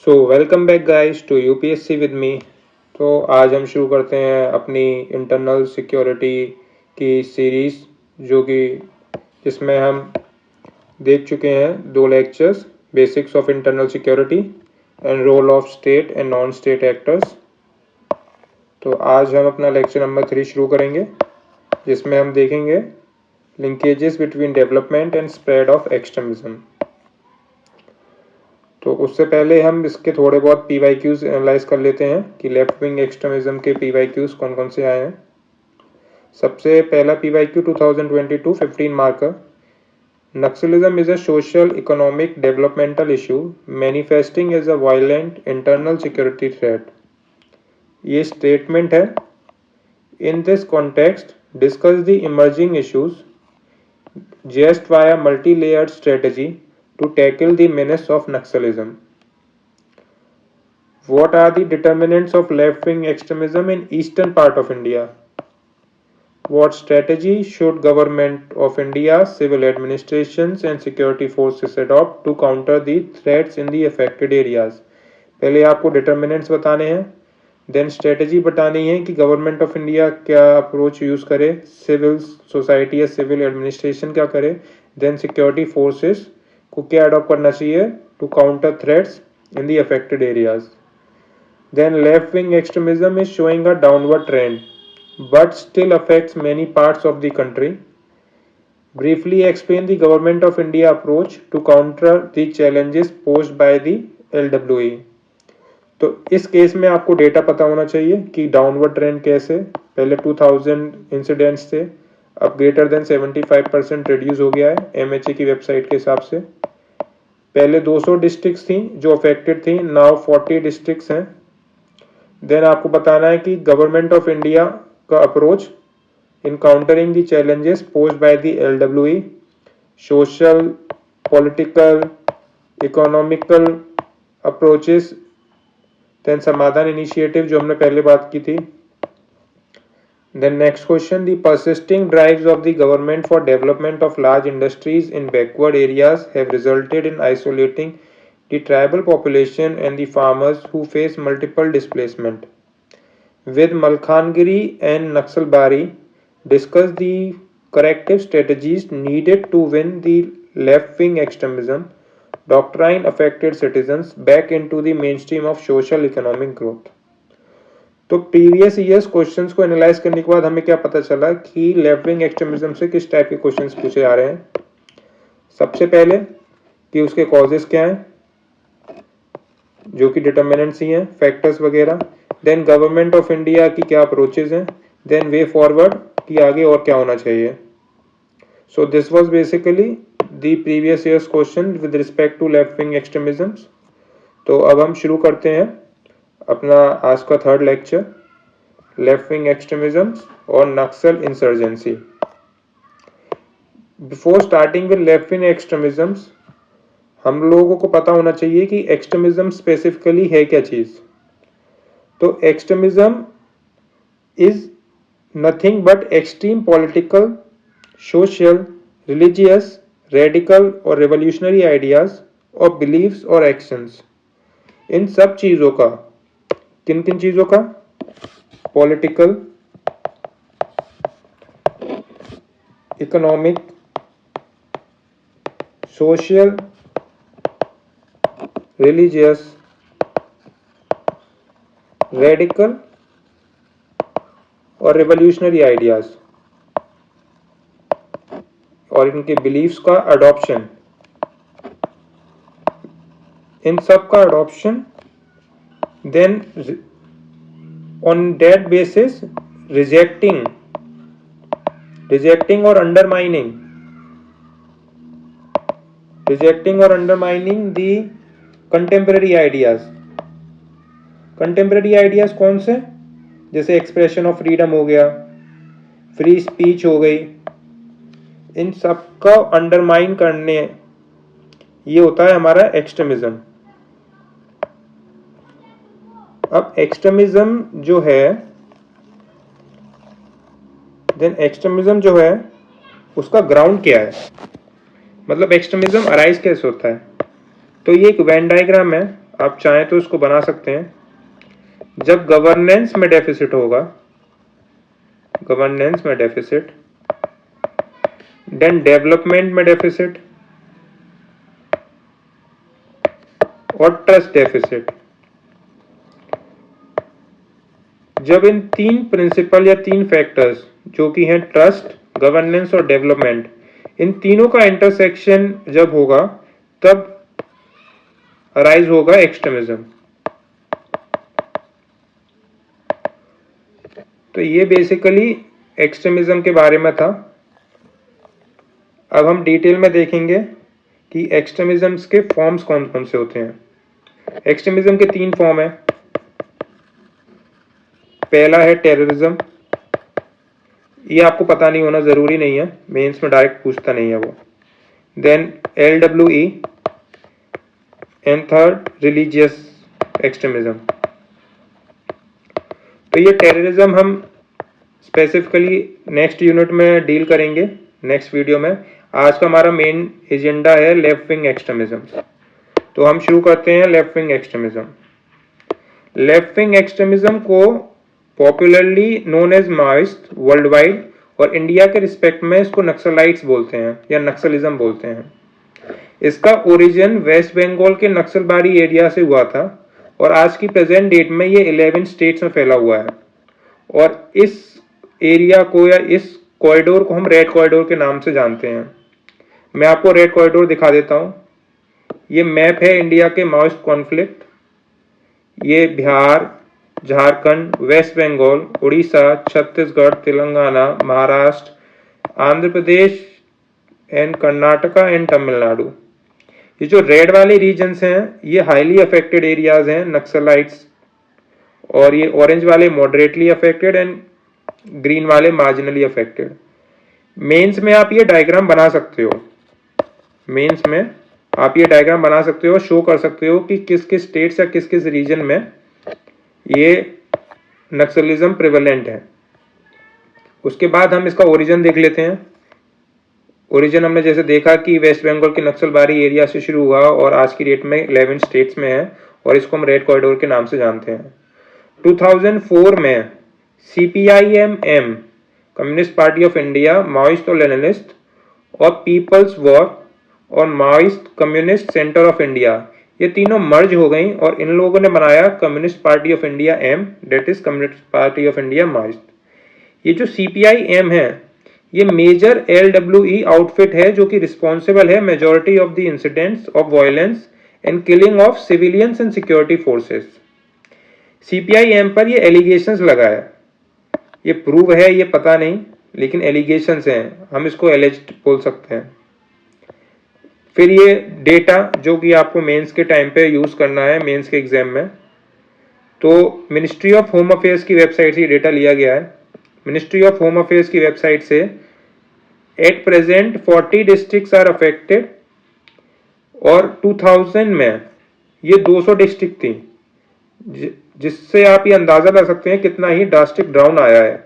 So welcome back guys to UPSC with me. तो आज हम शुरू करते हैं अपनी इंटरनल सिक्योरिटी की सीरीज़, जो कि जिसमें हम देख चुके हैं 2 lectures, basics of internal security and role of state and non state actors. तो आज हम अपना लेक्चर नंबर 3 शुरू करेंगे, जिसमें हम देखेंगे linkages between development and spread of extremism. तो उससे पहले हम इसके थोड़े बहुत PYQs एनालाइज कर लेते हैं कि लेफ्ट विंग एक्सट्रीमिज्म के PYQs कौन कौन से आए हैं। सबसे पहला PYQ 2022 15 marker, naxalism is a social economic developmental issue manifesting as a violent internal security threat. ये स्टेटमेंट है। In this context discuss the emerging issues just via multi layered strategy to tackle the menace of Naxalism. What are the determinants of left-wing extremism in eastern part of India? What strategy should government of India, civil administrations and security forces adopt to counter the threats in the affected areas? पहले आपको determinants बताने हैं, then strategy बतानी है कि government of India क्या approach use करे, civil society या सिविल एडमिनिस्ट्रेशन क्या करे, then सिक्योरिटी फोर्सेस को क्या अडॉप्ट करना चाहिए to counter threats in the affected areas. Then left wing extremism is showing a downward trend but still affects many parts of the country. Briefly explain the government of India approach to counter the challenges posed by the LWE। तो इस case में आपको data पता होना चाहिए कि downward trend कैसे, पहले 2000 इंसिडेंट्स थे, अब ग्रेटर देन 75% रिड्यूस हो गया है MHA की वेबसाइट के हिसाब से। पहले 200 डिस्ट्रिक्ट्स थी जो अफेक्टेड थी, नाउ 40 डिस्ट्रिक्ट्स हैं। देन आपको बताना है कि गवर्नमेंट ऑफ इंडिया का approach in countering the challenges posed by the LWE, social, political, economical approaches, then Samadhan initiative जो हमने पहले बात की थी। Then next question, the persisting drives of the government for development of large industries in backward areas have resulted in isolating the tribal population and the farmers who face multiple displacement. With Malkangiri and Naxalbari, discuss the corrective strategies needed to win the left-wing extremism doctrine affected citizens back into the mainstream of social economic growth. तो previous years questions को analyse करने के बाद हमें क्या पता चला कि लेफ्ट विंग एक्सट्रीमिज्म से किस टाइप के क्वेश्चंस पूछे जा रहे हैं। सबसे पहले कि उसके कॉजेस क्या हैं, जो कि डिटर्मिनेंट्स ही हैं, फैक्टर्स वगैरह। देन गवर्नमेंट ऑफ इंडिया की क्या अप्रोचेज हैं, देन वे फॉरवर्ड कि आगे और क्या होना चाहिए। So this was basically the previous years question with respect to left wing extremisms. तो अब हम शुरू करते हैं अपना आज का third lecture, left wing extremism और Naxal insurgency. Before starting with left wing extremism, हम लोगों को पता होना चाहिए कि एक्सट्रीमिज्म स्पेसिफिकली है क्या चीज। तो extremism is nothing but extreme political, social, religious, radical और रेवोल्यूशनरी आइडियाज और बिलीव्स और एक्शंस। इन सब चीजों का, किन किन चीजों का, political, economic, social, religious, radical और रिवोल्यूशनरी आइडियाज और इनके बिलीफ्स का अडॉप्शन, इन सब का adoption, then on that basis rejecting or undermining the contemporary ideas। contemporary ideas कौन से, जैसे एक्सप्रेशन ऑफ फ्रीडम हो गया, फ्री स्पीच हो गई, इन सब का अंडरमाइन करने, ये होता है हमारा एक्सट्रीमिज्म। अब एक्सट्रीमिज्म जो है, देन एक्सट्रीमिज्म जो है उसका ग्राउंड क्या है, मतलब एक्सट्रीमिज्म अराइज कैसे होता है। तो ये एक वेन डायग्राम है आप चाहें तो इसको बना सकते हैं, जब गवर्नेंस में डेफिसिट होगा, गवर्नेंस में डेफिसिट, देन डेवलपमेंट में डेफिसिट और ट्रस्ट डेफिसिट। जब इन तीन प्रिंसिपल या तीन फैक्टर्स जो कि हैं ट्रस्ट, गवर्नेंस और डेवलपमेंट, इन तीनों का इंटरसेक्शन जब होगा तब अराइज होगा एक्सट्रीमिज्म। तो ये बेसिकली एक्सट्रीमिज्म के बारे में था। अब हम डिटेल में देखेंगे कि एक्सट्रीमिज्म्स के फॉर्म्स कौन कौन से होते हैं। एक्सट्रीमिज्म के तीन फॉर्म है। पहला है टेररिज्म, ये आपको पता नहीं होना जरूरी नहीं है, मेंस में डायरेक्ट पूछता नहीं है वो। Then LWE and third religious extremism. तो ये टेररिज्म हम स्पेसिफिकली नेक्स्ट यूनिट में डील करेंगे, नेक्स्ट वीडियो में। आज का हमारा मेन एजेंडा है लेफ्ट विंग एक्सट्रीमिज्म। तो हम शुरू करते हैं left wing extremism. Left wing extremism को popularly known as Maoist worldwide, और इंडिया के रिस्पेक्ट में इसको नक्सलाइट्स बोलते हैं या नक्सलिज्म बोलते हैं। इसका ओरिजिन वेस्ट बंगाल के नक्सलबारी एरिया से हुआ था और आज की प्रेजेंट डेट में ये 11 स्टेट्स में फैला हुआ है। और इस एरिया को या इस कॉरिडोर को हम रेड कॉरिडोर के नाम से जानते हैं। मैं आपको रेड कॉरिडोर दिखा देता हूं। ये मैप है इंडिया के माओइस्ट कॉन्फ्लिक्ट। ये Bihar, Jharkhand, West Bengal, Orissa, Chhattisgarh, Telangana, Maharashtra, Andhra Pradesh and Karnataka and Tamil Nadu. ये जो रेड वाले रीजन्स हैं ये हाईली अफेक्टेड एरियाज हैं नक्सलाइट्स, और ये ऑरेंज वाले मॉडरेटली अफेक्टेड एंड ग्रीन वाले मार्जिनली अफेक्टेड। मेंस में आप ये डायग्राम बना सकते हो, मेंस में आप ये डायग्राम बना सकते हो, शो कर सकते हो कि किस किस स्टेट्स या किस किस रीजन में ये नक्सलिज्म प्रिवेलेंट है। उसके बाद हम इसका ओरिजिन देख लेते हैं। ओरिजिन हमने जैसे देखा कि वेस्ट बंगाल के नक्सलबारी एरिया से शुरू हुआ और आज की डेट में 11 स्टेट्स में है, और इसको हम रेड कॉरिडोर के नाम से जानते हैं। 2004 में CPIM communist party of India, Maoist और लेनिनिस्ट, और पीपल्स वॉर और Maoist communist centre of India, ये तीनों मर्ज हो गई और इन लोगों ने बनाया communist party of India M, that is communist party of India Maoist. ये जो CPIM है ये मेजर LWE आउटफिट है जो कि रिस्पॉन्सिबल है majority of the incidents of violence and killing of civilians and security forces. CPIM पर ये एलिगेशंस लगा है, ये प्रूव है ये पता नहीं, लेकिन एलिगेशंस हैं, हम इसको एलिज्ड बोल सकते हैं। फिर ये डेटा जो कि आपको मेंस के टाइम पे यूज करना है, मेंस के एग्जाम में, तो मिनिस्ट्री ऑफ होम अफेयर्स की वेबसाइट से ये डेटा लिया गया है। मिनिस्ट्री ऑफ होम अफेयर्स की वेबसाइट से at present 40 districts are affected, और 2000 में ये 200 डिस्ट्रिक्ट थी, जिससे आप ये अंदाजा लगा सकते हैं कितना ही ड्रास्टिक डाउन आया है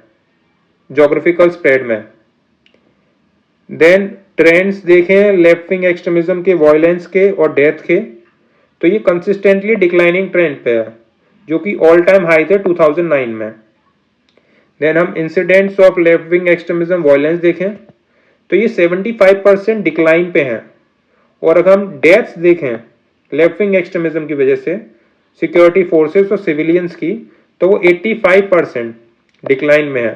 ज्योग्राफिकल स्प्रेड में। देन ट्रेंड्स देखें लेफ्ट विंग एक्सट्रीमिज्म के, वायलेंस के और डेथ के, तो ये कंसिस्टेंटली डिक्लाइनिंग ट्रेंड पे है जो कि ऑल टाइम हाई थे 2009 में। देन हम incidents of left wing extremism violence देखें तो ये 75% डिक्लाइन पे हैं, और अगर हम डेथ्स देखें लेफ्ट विंग एक्सट्रीमिज्म की वजह से सिक्योरिटी फोर्सेस और सिविलियंस की, तो वो 85% डिक्लाइन में है।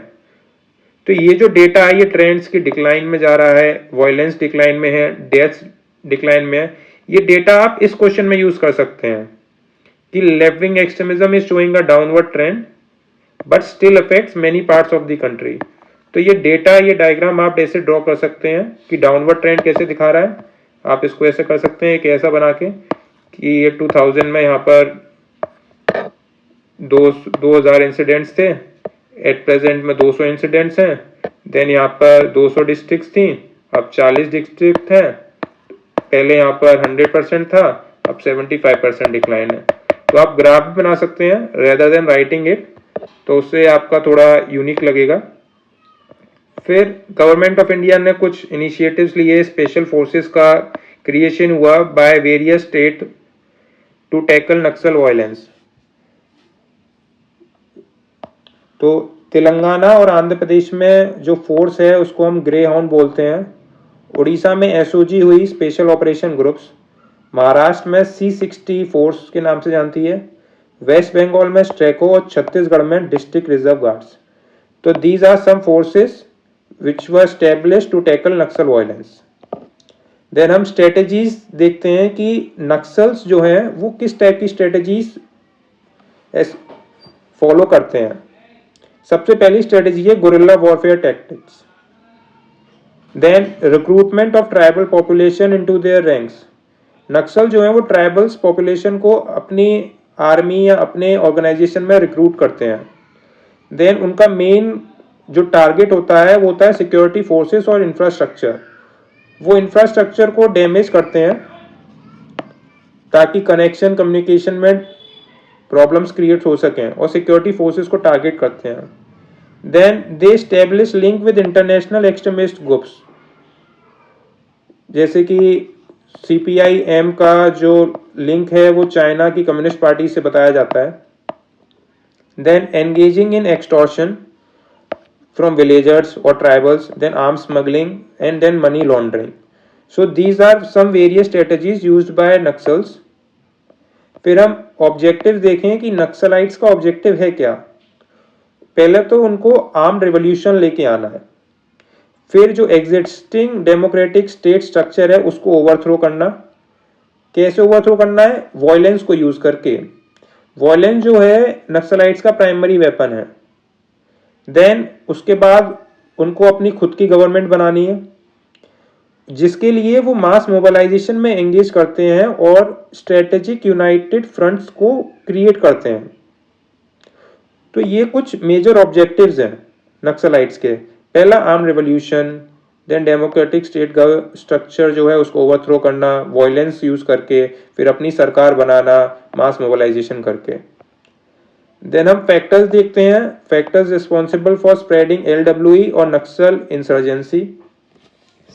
तो ये जो डेटा है ये ट्रेंड्स की डिक्लाइन में जा रहा है, वायलेंस डिक्लाइन में है, डेथ्स डिक्लाइन में है। ये डेटा आप इस क्वेश्चन में यूज कर सकते हैं कि left wing extremism is showing a downward trend but still affects many parts of the country. तो ये डेटा, ये डायग्राम आप ऐसे ड्रॉ कर सकते हैं कि डाउनवर्ड ट्रेंड कैसे दिखा रहा है। आप इसको ऐसे कर सकते हैं कि ऐसा बना के कि ये 2000 में यहाँ पर 2000 इंसिडेंट्स थे, एट प्रेजेंट में 200 इंसिडेंट्स हैं। देन यहाँ पर 200 डिस्ट्रिक्ट्स थी, अब 40 डिस्ट्रिक्ट हैं। पहले यहाँ पर 100% था, अब 75% डिक्लाइन है। तो आप ग्राफ भी बना सकते हैं रेदर देन राइटिंग इट, तो उससे आपका थोड़ा यूनिक लगेगा। फिर गवर्नमेंट ऑफ इंडिया ने कुछ इनिशिएटिव्स लिए, स्पेशल फोर्सेस का क्रिएशन हुआ by various state to tackle Naxal violence. तो तेलंगाना और आंध्र प्रदेश में जो फोर्स है उसको हम ग्रे हाउंड बोलते हैं। उड़ीसा में एसओजी हुई, स्पेशल ऑपरेशन ग्रुप्स। महाराष्ट्र में C60 फोर्स के नाम से जानती है। वेस्ट बंगाल में स्ट्रेको और छत्तीसगढ़ में डिस्ट्रिक्ट रिजर्व गार्ड्स। तो these are some forces which were established to tackle naxal violence. Then हम स्ट्रेटेजीज देखते हैं कि नक्सल्स जो हैं वो किस टाइप की स्ट्रेटेजीज फॉलो करते हैं। सबसे पहली स्ट्रेटेजी है guerrilla warfare tactics. Then recruitment of tribal population into their ranks. Naxal जो है वो ट्राइबल्स पॉपुलेशन को अपनी आर्मी या अपने ऑर्गेनाइजेशन में रिक्रूट करते हैं। देन उनका मेन जो टारगेट होता है वो होता है सिक्योरिटी फोर्सेस और इंफ्रास्ट्रक्चर। वो इंफ्रास्ट्रक्चर को डैमेज करते हैं ताकि कनेक्शन कम्युनिकेशन में प्रॉब्लम्स क्रिएट हो सकें, और सिक्योरिटी फोर्सेस को टारगेट करते हैं। Then they establish link with international extremist groups, जैसे कि CPIM का जो लिंक है वो चाइना की कम्युनिस्ट पार्टी से बताया जाता है। Then engaging in extortion from villagers or tribals, then arms smuggling, and then money laundering. So these are some various strategies used by Naxals. फिर हम ऑब्जेक्टिव देखें कि नक्सलाइट्स का ऑब्जेक्टिव है क्या। पहले तो उनको आर्म्ड रिवॉल्यूशन लेके आना है, फिर जो एग्जिस्टिंग डेमोक्रेटिक स्टेट स्ट्रक्चर है उसको ओवरथ्रो करना। कैसे ओवरथ्रो करना है? वॉयलेंस को यूज करके। वॉयलेंस जो है नक्सलाइट्स का प्राइमरी वेपन है। देन उसके बाद उनको अपनी खुद की गवर्नमेंट बनानी है, जिसके लिए वो मास मोबिलाइजेशन में एंगेज करते हैं और स्ट्रेटेजिक यूनाइटेड फ्रंट्स को क्रिएट करते हैं। तो ये कुछ मेजर ऑब्जेक्टिव्स हैं नक्सलाइट्स के। पहला arm revolution, then democratic state structure जो है उसको ओवरथ्रो करना वॉयलेंस यूज करके, फिर अपनी सरकार बनाना मास मोबिलाइजेशन करके। देन हम फैक्टर्स देखते हैं, factors responsible for spreading LWE और नक्सल इंसर्जेंसी।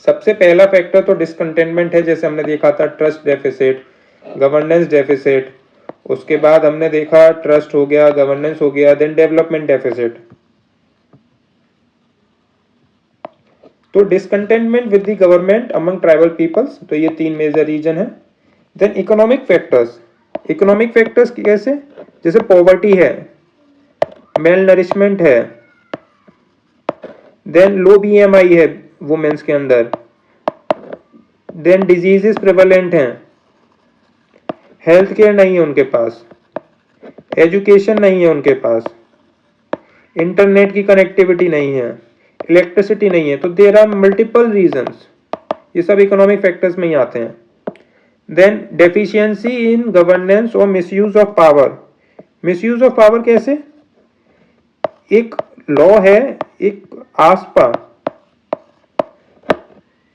सबसे पहला फैक्टर तो डिसकंटेनमेंट है, जैसे हमने देखा था ट्रस्ट डेफिसिट, गवर्नेंस डेफिसिट। उसके बाद हमने देखा ट्रस्ट हो गया, गवर्नेंस हो गया, देन डेवलपमेंट डेफिसिट। तो discontentment with the government among tribal peoples, तो ये 3 मेजर रीजन है। Then economic factors, economic factors कैसे? जैसे पॉवर्टी है, मेल नरिशमेंट है, देन लो BMI है वुमेन्स के अंदर, देन डिजीजेस प्रेवलेंट हैं, हेल्थ केयर नहीं है उनके पास, एजुकेशन नहीं है उनके पास, इंटरनेट की कनेक्टिविटी नहीं है, इलेक्ट्रिसिटी नहीं है। तो देयर आर मल्टीपल रीजंस, ये सब इकोनॉमिक फैक्टर्स में ही आते हैं। देन डेफिशिएंसी इन गवर्नेंस और misuse of power. Misuse of power कैसे? एक लॉ है, एक आसपा,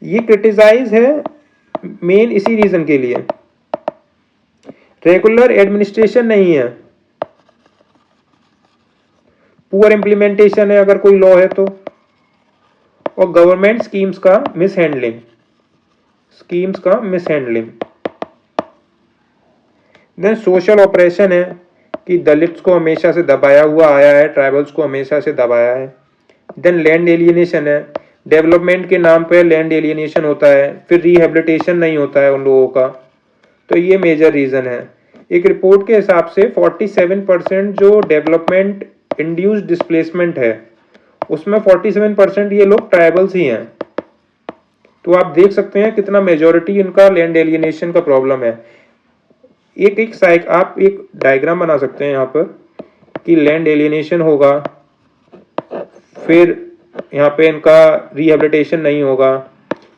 ये क्रिटिसाइज है मेन इसी रीजन के लिए। रेगुलर एडमिनिस्ट्रेशन नहीं है, पुअर इंप्लीमेंटेशन है अगर कोई लॉ है तो, और गवर्नमेंट स्कीम्स का मिसहैंडलिंग, स्कीम्स का मिसहैंडलिंग। देन सोशल ऑपरेशन है कि दलित्स को हमेशा से दबाया हुआ आया है, ट्राइबल्स को हमेशा से दबाया है। देन लैंड एलियनेशन है, डेवलपमेंट के नाम पे लैंड एलियनेशन होता है, फिर रिहेबिलिटेशन नहीं होता है उन लोगों का। तो ये मेजर रीजन है। एक रिपोर्ट के हिसाब से 47% जो डेवलपमेंट इंड्यूस्ड डिस्प्लेसमेंट है उसमें 47% ये लोग ट्राइबल्स ही हैं। तो आप देख सकते हैं कितना मेजॉरिटी इनका लैंड एलियनेशन का प्रॉब्लम है। आप एक डायग्राम बना सकते हैं यहाँ पर कि लैंड एलियनेशन होगा, फिर यहाँ पे इनका रिहेबिलिटेशन नहीं होगा,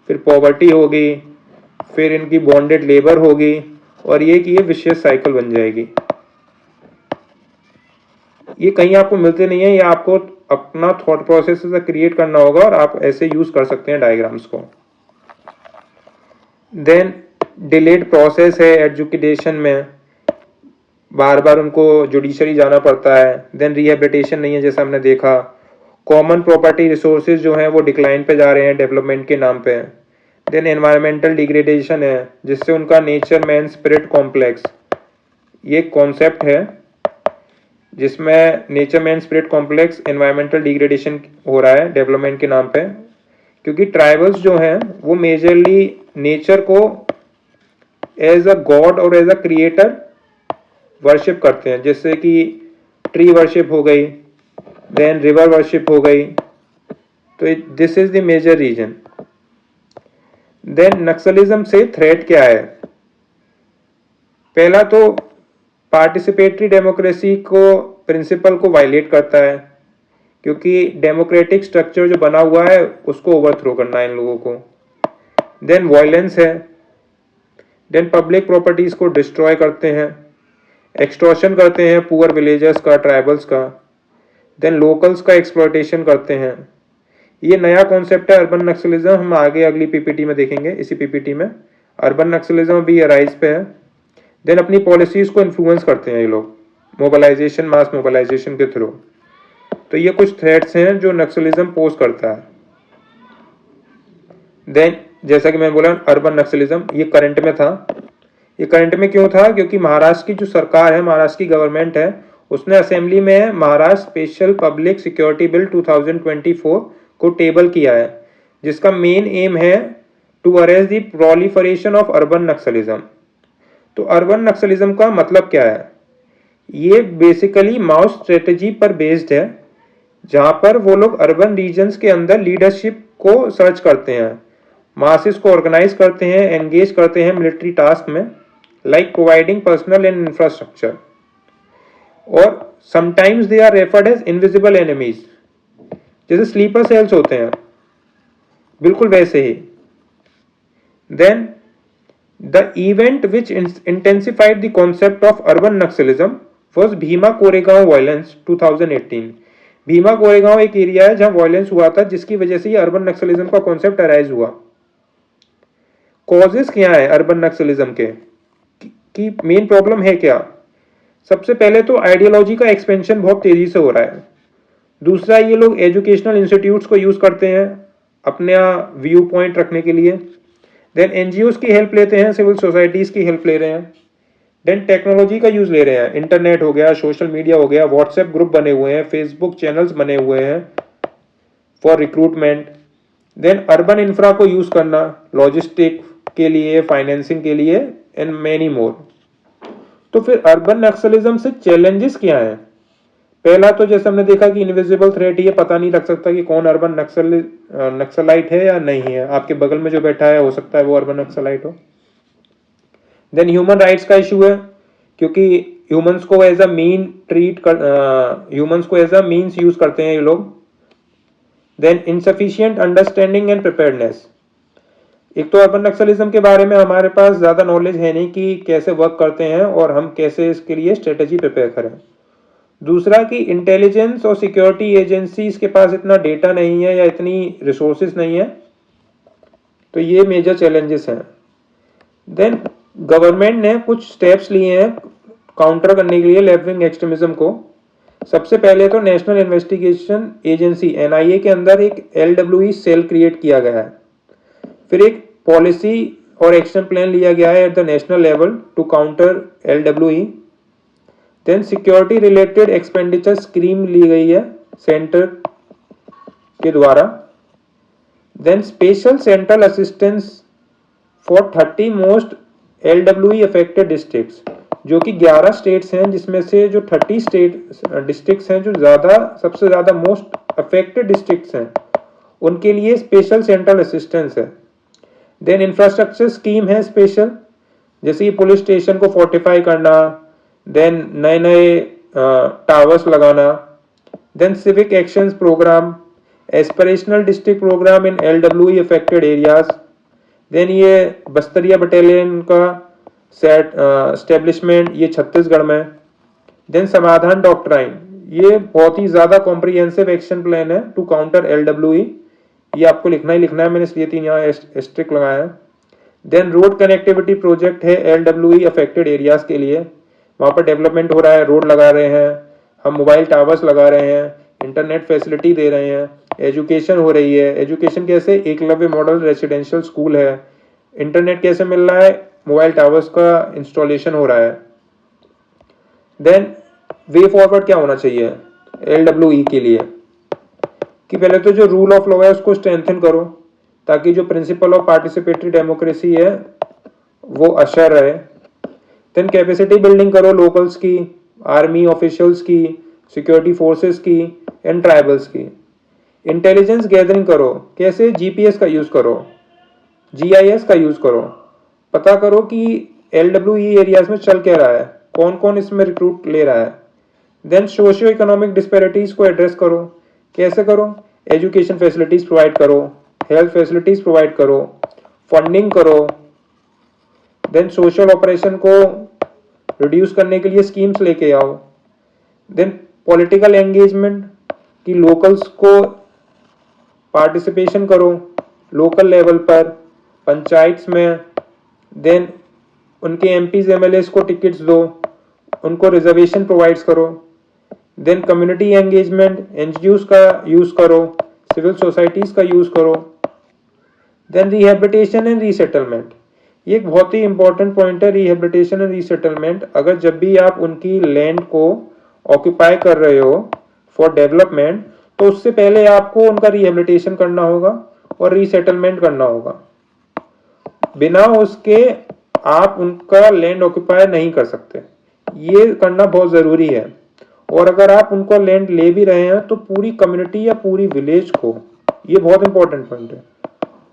फिर पॉवर्टी होगी, फिर इनकी बॉन्डेड लेबर होगी, और ये विशियस साइकिल बन जाएगी। ये कहीं आपको मिलते नहीं है, ये आपको अपना थॉट प्रोसेस से क्रिएट करना होगा और आप ऐसे यूज कर सकते हैं डायग्राम्स को। देन डिलेड प्रोसेस है एजुकेशन में, बार बार उनको जुडिशरी जाना पड़ता है। देन रिहेबिलिटेशन नहीं है जैसा हमने देखा। कॉमन प्रॉपर्टी रिसोर्सेज जो हैं वो डिक्लाइन पे जा रहे हैं डेवलपमेंट के नाम पे। देन एनवायरमेंटल डिग्रेडेशन है जिससे उनका नेचर मैन स्पिरिट कॉम्प्लेक्स, ये कॉन्सेप्ट है जिसमें nature man spirit complex environmental degradation हो रहा है डेवलपमेंट के नाम पे, क्योंकि ट्राइबल्स जो हैं वो मेजरली नेचर को एज अ गॉड और एज अ क्रिएटर वर्शिप करते हैं, जैसे कि ट्री वर्शिप हो गई, देन रिवर वर्शिप हो गई। तो this is the major reason. Then naxalism से थ्रेट क्या है? पहला तो पार्टिसिपेटरी डेमोक्रेसी को प्रिंसिपल को वायलेट करता है, क्योंकि डेमोक्रेटिक स्ट्रक्चर जो बना हुआ है उसको ओवरथ्रो करना है इन लोगों को। देन वायलेंस है, देन पब्लिक प्रॉपर्टीज को डिस्ट्रॉय करते हैं, एक्सटॉर्शन करते हैं पुअर विलेजर्स का, ट्राइबल्स का, देन लोकल्स का एक्सप्लॉयटेशन करते हैं। ये नया कॉन्सेप्ट है अर्बन नक्सलिज्म, हम आगे अगली पीपीटी में देखेंगे। इसी पीपीटी में अर्बन नक्सलिज्म भी राइज पे है। देन अपनी पॉलिसीज को इन्फ्लुएंस करते हैं ये लोग मोबिलाइजेशन, मास मोबिलाइजेशन के थ्रू। तो ये कुछ थ्रेट्स हैं जो नक्सलिज्म पोज करता है। देन जैसा कि मैंने बोला अर्बन नक्सलिज्म ये करंट में था। ये करंट में क्यों था? क्योंकि महाराष्ट्र की जो सरकार है, महाराष्ट्र की गवर्नमेंट है, उसने असेंबली में Maharashtra special public security bill 2024 को टेबल किया है, जिसका मेन एम है to arrest the proliferation of urban naxalism. तो अर्बन नक्सलिज्म का मतलब क्या है? ये बेसिकली माउस स्ट्रेटेजी पर बेस्ड है, जहां पर वो लोग अर्बन रीजन्स के अंदर लीडरशिप को सर्च करते हैं, मासेस को ऑर्गेनाइज करते हैं, एंगेज करते हैं मिलिट्री टास्क में, like providing personnel and infrastructure. और sometimes they are referred as invisible enemies, जैसे स्लीपर सेल्स होते हैं, बिल्कुल वैसे ही। Then the event which intensified the concept of urban Naxalism was Bhima Koregaon violence 2018। Bhima Koregaon एक एरिया है जहां वायलेंस हुआ था, जिसकी वजह से ये अर्बन नक्सलिज्म का कॉन्सेप्ट अराइज हुआ। कॉजेस क्या है अर्बन नक्सलिज्म के कि मेन प्रॉब्लम है क्या? सबसे पहले तो आइडियोलॉजी का एक्सपेंशन बहुत तेजी से हो रहा है। दूसरा, ये लोग एजुकेशनल इंस्टीट्यूट्स को यूज करते हैं अपने व्यू पॉइंट रखने के लिए। देन एनजीओज की हेल्प लेते हैं, सिविल सोसाइटीज की हेल्प ले रहे हैं। देन टेक्नोलॉजी का यूज ले रहे हैं, इंटरनेट हो गया, सोशल मीडिया हो गया, व्हाट्सएप ग्रुप बने हुए हैं, फेसबुक चैनल्स बने हुए हैं for recruitment. Then urban infra को यूज करना लॉजिस्टिक के लिए, फाइनेंसिंग के लिए एंड मेनी मोर। तो फिर अर्बन नक्सलिज्म से चैलेंजेस क्या है? पहला तो जैसे हमने देखा कि इनविजिबल थ्रेट, ये पता नहीं लग सकता कि कौन अर्बन नक्सलाइट है या नहीं है। आपके बगल में जो बैठा है हो सकता है वो अर्बन नक्सलाइट हो। देन ह्यूमन राइट्स का इशू है, क्योंकि ह्यूमंस को एज अ मीन्स यूज करते हैं ये लोग। Then insufficient understanding and preparedness. एक तो अर्बन नक्सलिज्म के बारे में हमारे पास ज्यादा नॉलेज है नहीं कि कैसे वर्क करते हैं और हम कैसे इसके लिए स्ट्रेटेजी प्रिपेयर करें। दूसरा कि इंटेलिजेंस और सिक्योरिटी एजेंसीज के पास इतना डेटा नहीं है या इतनी रिसोर्सेज नहीं है। तो ये मेजर चैलेंजेस हैं। देन गवर्नमेंट ने कुछ स्टेप्स लिए हैं काउंटर करने के लिए लेफ्ट विंग एक्सट्रीमिज्म को। सबसे पहले तो नेशनल इन्वेस्टिगेशन एजेंसी एनआईए के अंदर एक एलडब्ल्यूई सेल क्रिएट किया गया है। फिर एक पॉलिसी और एक्शन प्लान लिया गया है at the national level to counter LWE. Then security related expenditure scheme ली गई है सेंटर के द्वारा। Then special central assistance for 30 most LWE affected districts, जो कि 11 स्टेट्स हैं, जिसमें से जो 30 स्टेट डिस्ट्रिक्ट्स हैं जो सबसे ज्यादा मोस्ट अफेक्टेड डिस्ट्रिक्ट्स हैं, उनके लिए स्पेशल सेंट्रल असिस्टेंस है। देन इंफ्रास्ट्रक्चर स्कीम है स्पेशल, जैसे पुलिस स्टेशन को फोर्टिफाई करना, देन नए नए टावर्स लगाना। Then civic actions programme, aspirational district programme in LWE affected areas. Then ये बस्तरिया बटालियन का सेट एस्टेब्लिशमेंट, ये छत्तीसगढ़ में। देन समाधान डॉक्ट्राइन, ये बहुत ही ज्यादा कॉम्प्रिहेंसिव एक्शन प्लान है टू काउंटर एलडब्ल्यूई। ये आपको लिखना ही लिखना है, मैंने इसलिए 3 यहाँ एस्ट्रिक लगाया है। देन रोड कनेक्टिविटी प्रोजेक्ट है एलडब्ल्यूई अफेक्टेड एरियाज के लिए, वहां पर डेवलपमेंट हो रहा है, रोड लगा रहे हैं हम, मोबाइल टावर्स लगा रहे हैं, इंटरनेट फैसिलिटी दे रहे हैं, एजुकेशन हो रही है। एजुकेशन कैसे? एकलव्य मॉडल रेसिडेंशियल स्कूल है। इंटरनेट कैसे मिल रहा है? मोबाइल टावर्स का इंस्टॉलेशन हो रहा है। देन वे फॉरवर्ड क्या होना चाहिए LWE के लिए कि पहले तो जो रूल ऑफ लॉ है उसको स्ट्रेंथन करो ताकि जो प्रिंसिपल ऑफ पार्टिसिपेटरी डेमोक्रेसी है वो अशर रहे। देन कैपेसिटी बिल्डिंग करो लोकल्स की, आर्मी ऑफिशियल्स की, सिक्योरिटी फोर्सेस की एंड ट्राइबल्स की। इंटेलिजेंस गैदरिंग करो, कैसे? GPS का यूज करो, GIS का यूज करो, पता करो कि LWE एरियाज में चल क्या रहा है, कौन कौन इसमें रिक्रूट ले रहा है। देन सोशियो इकोनॉमिक डिस्पैरिटीज को एड्रेस करो, कैसे करो? एजुकेशन फैसिलिटीज प्रोवाइड करो, हेल्थ फैसिलिटीज प्रोवाइड करो, फंडिंग करो। देन सोशल ऑपरेशन को रिड्यूस करने के लिए स्कीम्स लेके आओ। देन पॉलिटिकल एंगेजमेंट कि लोकल्स को पार्टिसिपेशन करो लोकल लेवल पर, पंचायत्स में। देन उनके MPs MLAs को टिकट्स दो, उनको रिजर्वेशन प्रोवाइड्स करो। देन कम्युनिटी एंगेजमेंट, NGOs का यूज करो, सिविल सोसाइटीज का यूज करो। देन रिहेबिलिटेशन एंड रीसेटलमेंट, ये एक बहुत ही इंपॉर्टेंट पॉइंट है, रिहेबिलिटेशन एंड रीसेटलमेंट। अगर जब भी आप उनकी लैंड को ऑक्यूपाई कर रहे हो फॉर डेवलपमेंट, तो उससे पहले आपको उनका रिहेबिलिटेशन करना होगा और रीसेटलमेंट करना होगा। बिना उसके आप उनका लैंड ऑक्यूपाई नहीं कर सकते, ये करना बहुत जरूरी है। और अगर आप उनको लैंड ले भी रहे हैं तो पूरी कम्युनिटी या पूरी विलेज को, ये बहुत इंपॉर्टेंट पॉइंट है,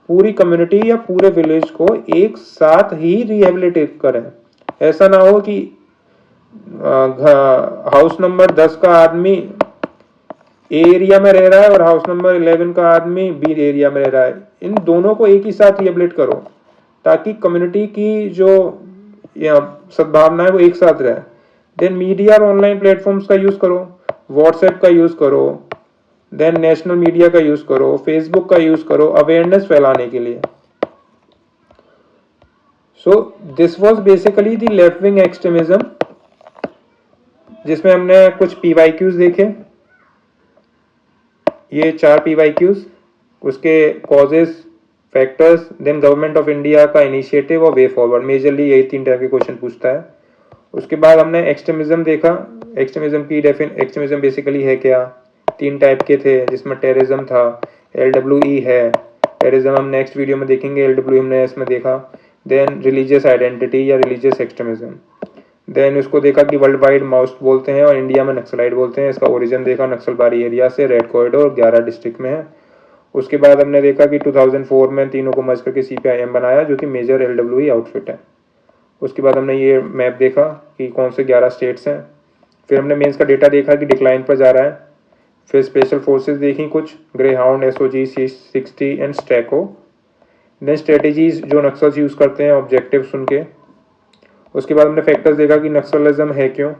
पूरी कम्युनिटी या पूरे विलेज को एक साथ ही रिहेबिलिटेट करें। ऐसा ना हो कि हाउस नंबर 10 का आदमी ए एरिया में रह रहा है और हाउस नंबर 11 का आदमी बी एरिया में रह रहा है, इन दोनों को एक ही साथ रिहेबिलिट करो ताकि कम्युनिटी की जो सद्भावना है वो एक साथ रहे। देन मीडिया और ऑनलाइन प्लेटफॉर्म्स का यूज करो, व्हाट्सएप का यूज करो, देन नेशनल मीडिया का यूज करो, फेसबुक का यूज करो अवेयरनेस फैलाने के लिए। So this was basically the left wing extremism, जिसमें हमने कुछ PYQs देखे, ये 4 PYQs, उसके causes, factors, then government of India का इनिशिएटिव और वे फॉरवर्ड, मेजरली यही 3 टाइप के क्वेश्चन पूछता है। उसके बाद हमने एक्सट्रीमिज्म देखा, एक्सट्रीमिज्म बेसिकली है क्या, 3 टाइप के थे जिसमें टेररिज्म था, LWE है, टेररिज्म हम नेक्स्ट वीडियो में देखेंगे, LWE हमने इसमें देखा। देन रिलीजियस आइडेंटिटी या रिलीजियस एक्सट्रीमिज्म, देन उसको देखा कि वर्ल्ड वाइड माओइस्ट बोलते हैं और इंडिया में नक्सलाइट बोलते हैं, इसका ओरिजिन देखा नक्सलबारी एरिया से, रेड कॉरिडोर 11 डिस्ट्रिक्ट में है। उसके बाद हमने देखा कि 2004 में तीनों को मर्ज करके CPIM बनाया जो कि मेजर LWE आउटफिट है। उसके बाद हमने ये मैप देखा कि कौन से 11 स्टेट्स हैं। फिर हमने मेंस का डेटा देखा कि डिक्लाइन पर जा रहा है। फिर स्पेशल फोर्सेस देखी कुछ, ग्रे हाउंड, SOG, C60 एंड स्टैको। देन स्ट्रेटेजीज जो नक्सल्स यूज करते हैं, ऑब्जेक्टिव्स उनके। उसके बाद हमने फैक्टर्स देखा कि नक्सलिज्म है क्यों।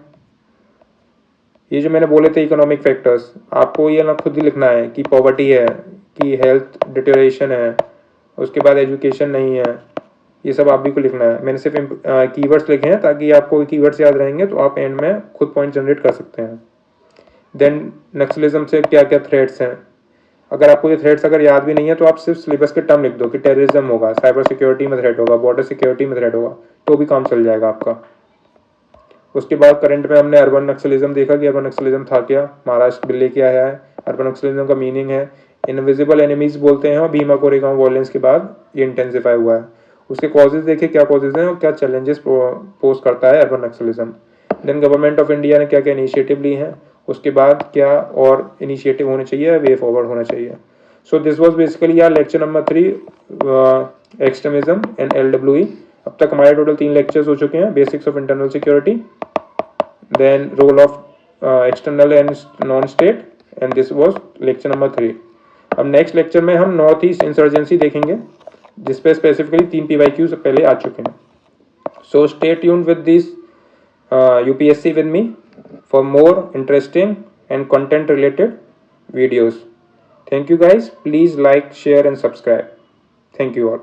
ये जो मैंने बोले थे इकोनॉमिक फैक्टर्स, आपको ये ना खुद ही लिखना है कि पॉवर्टी है, कि हेल्थ डिटेरियोरेशन है, उसके बाद एजुकेशन नहीं है, ये सब आप भी को लिखना है। मैंने सिर्फ कीवर्ड्स लिखे हैं ताकि आपको कीवर्ड्स याद रहेंगे तो आप एंड में खुद पॉइंट जनरेट कर सकते हैं। देन नक्सलिज्म से क्या क्या थ्रेट्स हैं, अगर आपको ये थ्रेट्स अगर याद भी नहीं है तो आप सिर्फ सिलेबस के टर्म लिख दो कि टेररिज्म होगा, साइबर सिक्योरिटी में थ्रेट होगा, बॉर्डर सिक्योरिटी में थ्रेट होगा, तो भी काम चल जाएगा आपका। उसके बाद करंट में हमने अर्बन नक्सलिज्म देखा कि अर्बन नक्सलिज्म था क्या, महाराष्ट्र बिल लेके आया है। अर्बन नक्सलिज्म का मीनिंग है इनविजिबल एनिमीज बोलते हैं, और भीमा कोरेगांव वॉयलेंस के बाद ये इंटेंसिफाई हुआ है। उसके कॉजेज देखे क्या कॉजेज हैं और क्या चैलेंजेस पोज करता है urban naxalism. Then government of India ने क्या क्या इनिशिएटिव ली हैं, उसके बाद क्या और इनिशिएटिव होने चाहिए, वे फॉरवर्ड होना चाहिए। सो दिस वाज बेसिकली यार lecture number 3, extremism and LWE। अब तक हमारे टोटल 3 लेक्चर्स हो चुके हैं, basics of internal security, then role of external and non state, and this was lecture number 3। अब नेक्स्ट लेक्चर में हम नॉर्थ ईस्ट इंसर्जेंसी देखेंगे जिसपे स्पेसिफिकली 3 PYQs पहले आ चुके हैं। So stay tuned with this UPSC with me for more interesting and content related videos. Thank you guys. Please like, share and subscribe. Thank you all.